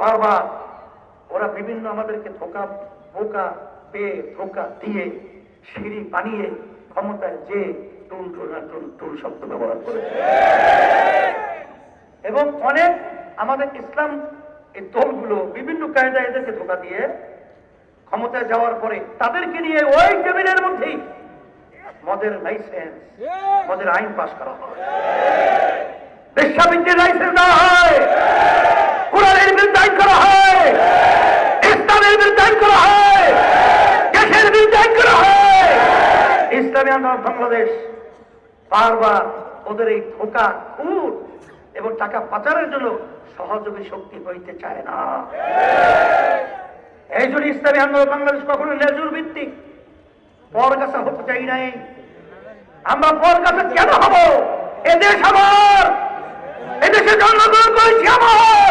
বারবার ওরা বিভিন্ন আমাদেরকে বোকা পেয়ে ধোকা দিয়ে সিঁড়ি বানিয়ে ক্ষমতায় যে টুল শব্দ ব্যবহার করে এবং অনেক আমাদের ইসলাম এই দলগুলো বিভিন্ন কায়দায় এদেরকে ধোকা দিয়ে ক্ষমতায় যাওয়ার পরে তাদেরকে নিয়ে ওই টেবিলের মধ্যেই মদের লাইসেন্স মদের আইন পাস করা হয়, বেশ্যাবৃত্তির লাইসেন্স দেওয়া হয়, কোরআনের বিরুদ্ধে আইন করা হয়, ইসলামের বিরুদ্ধে আইন করা হয়, দেশের বিরুদ্ধে আইন করা হয়। ইসলামী আন্দোলন বাংলাদেশ বারবার ওদের এই ধোকা খুন এবং টাকা পাচারের জন্য সহযোগী শক্তি হইতে চায় না। এই জন্য ইসলামী আন্দোলন বাংলাদেশ কখনো লেজুর ভিত্তিক পর কাছে হতে চাই নাই। আমরা পর কাছে কেন হব? এদেশ আমার, এদেশে জন্মগ্রহণ করেছি আমার,